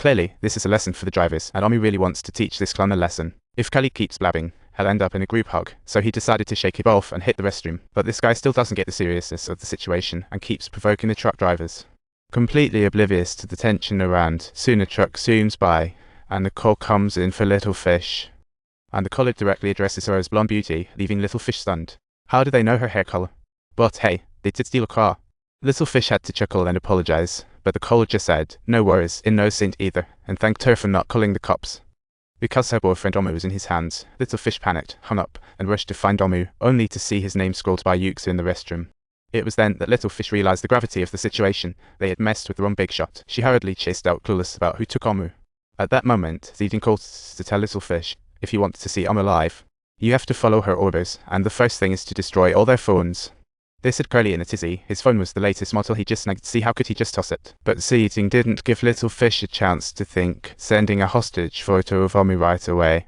Clearly, this is a lesson for the drivers, and Omi really wants to teach this clown a lesson. If Kelly keeps blabbing, he'll end up in a group hug, so he decided to shake it off and hit the restroom. But this guy still doesn't get the seriousness of the situation and keeps provoking the truck drivers. Completely oblivious to the tension around, soon a truck zooms by, and the call comes in for Little Fish. And the caller directly addresses her as Blonde Beauty, leaving Little Fish stunned. How do they know her hair color? But hey, they did steal a car. Little Fish had to chuckle and apologize, but the caller just said, "No worries, in no saint either," and thanked her for not calling the cops. Because her boyfriend Omu was in his hands, Little Fish panicked, hung up, and rushed to find Omu, only to see his name scrawled by Yuxu in the restroom. It was then that Little Fish realized the gravity of the situation. They had messed with the wrong big shot. She hurriedly chased out, clueless about who took Omu. At that moment, Zidane called to tell Little Fish, if you want to see Omu alive, you have to follow her orders, and the first thing is to destroy all their phones. This had Curly in a tizzy. His phone was the latest model he just snagged. See, how could he just toss it? But Zidane didn't give Little Fish a chance to think, sending a hostage photo of Omu right away.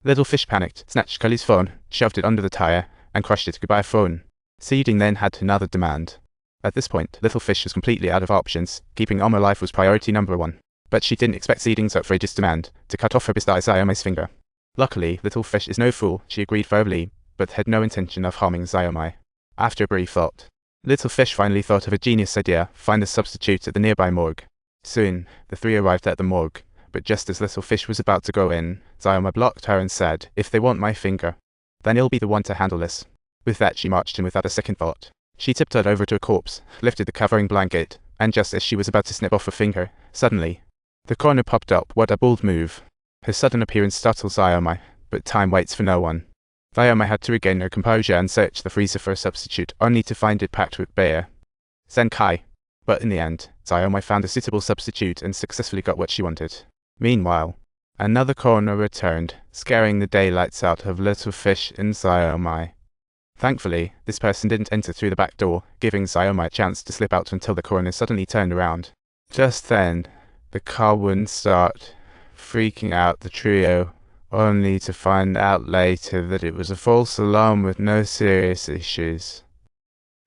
Little Fish panicked, snatched Curly's phone, shoved it under the tire, and crushed it. Goodbye phone. Zidane then had another demand. At this point, Little Fish was completely out of options. Keeping Omu alive was priority number one. But she didn't expect Zidane's outrageous demand to cut off her bestie Xiaomi's finger. Luckily, Little Fish is no fool. She agreed verbally, but had no intention of harming Xiaomi. After a brief thought, Little Fish finally thought of a genius idea: find a substitute at the nearby morgue. Soon, the three arrived at the morgue, but just as Little Fish was about to go in, Xiaomi blocked her and said, "If they want my finger, then I'll be the one to handle this." With that, she marched in without a second thought. She tiptoed over to a corpse, lifted the covering blanket, and just as she was about to snip off a finger, suddenly, the corner popped up. What a bold move. Her sudden appearance startled Xiaomi, but time waits for no one. Xiaomi had to regain her composure and search the freezer for a substitute, only to find it packed with beer. Zenkai. But in the end, Xiaomi found a suitable substitute and successfully got what she wanted. Meanwhile, another corner returned, scaring the daylights out of Little Fish and Xiaomi. Thankfully, this person didn't enter through the back door, giving Xiaomi a chance to slip out until the coroner suddenly turned around. Just then, the car wouldn't start, freaking out the trio, only to find out later that it was a false alarm with no serious issues.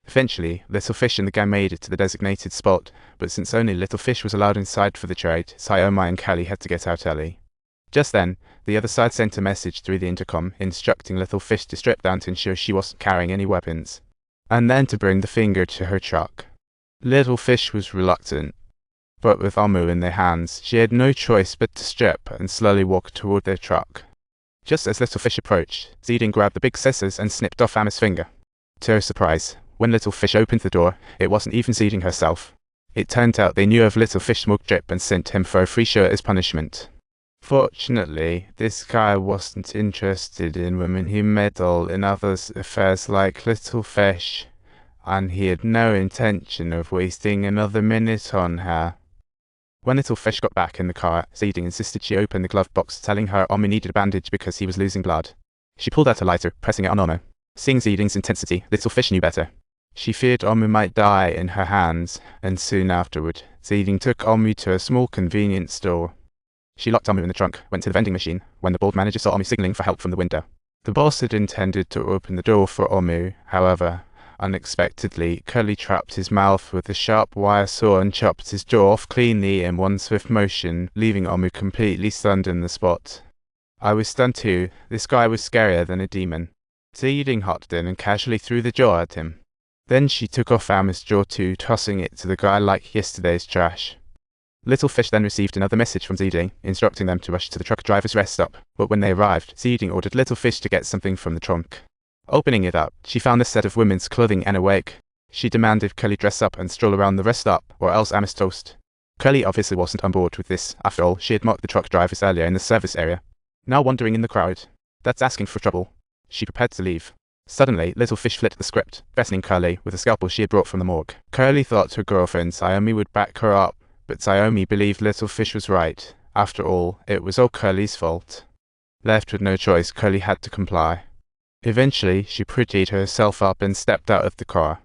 Eventually, Little Fish and the gang made it to the designated spot, but since only Little Fish was allowed inside for the trade, Xiaomi and Kelly had to get out early. Just then, the other side sent a message through the intercom, instructing Little Fish to strip down to ensure she wasn't carrying any weapons, and then to bring the finger to her truck. Little Fish was reluctant, but with Omu in their hands, she had no choice but to strip and slowly walk toward their truck. Just as Little Fish approached, Zidane grabbed the big scissors and snipped off Omu's finger. To her surprise, when Little Fish opened the door, it wasn't even Zidane herself. It turned out they knew of Little Fish's smoke drip and sent him for a free shirt as punishment. Fortunately, this guy wasn't interested in women who meddle in others' affairs like Little Fish, and he had no intention of wasting another minute on her. When Little Fish got back in the car, Zidane insisted she open the glove box, telling her Omu needed a bandage because he was losing blood. She pulled out a lighter, pressing it on Omu. Seeing Zidane's intensity, Little Fish knew better. She feared Omu might die in her hands, and soon afterward, Zidane took Omu to a small convenience store. She locked Omu in the trunk, went to the vending machine, when the bald manager saw Omu signaling for help from the window. The boss had intended to open the door for Omu, however, unexpectedly, Curly trapped his mouth with a sharp wire saw and chopped his jaw off cleanly in one swift motion, leaving Omu completely stunned in the spot. I was stunned too. This guy was scarier than a demon. Zidane hopped in and casually threw the jaw at him. Then she took off Omu's jaw too, tossing it to the guy like yesterday's trash. Little Fish then received another message from Zidane, instructing them to rush to the truck driver's rest stop, but when they arrived, Zidane ordered Little Fish to get something from the trunk. Opening it up, she found a set of women's clothing and a wig. She demanded Curly dress up and stroll around the rest stop, or else Omu's toast. Curly obviously wasn't on board with this. After all, she had mocked the truck drivers earlier in the service area. Now wandering in the crowd. That's asking for trouble. She prepared to leave. Suddenly, Little Fish flipped the script, threatening Curly with a scalpel she had brought from the morgue. Curly thought her girlfriend Xiaomi would back her up, but Xiaomi believed Little Fish was right. After all, it was all Curly's fault. Left with no choice, Curly had to comply. Eventually, she prettied herself up and stepped out of the car.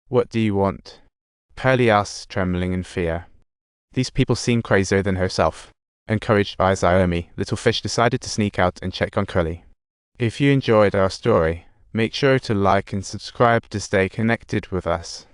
"What do you want?" Curly asked, trembling in fear. These people seemed crazier than herself. Encouraged by Xiaomi, Little Fish decided to sneak out and check on Curly. If you enjoyed our story, make sure to like and subscribe to stay connected with us.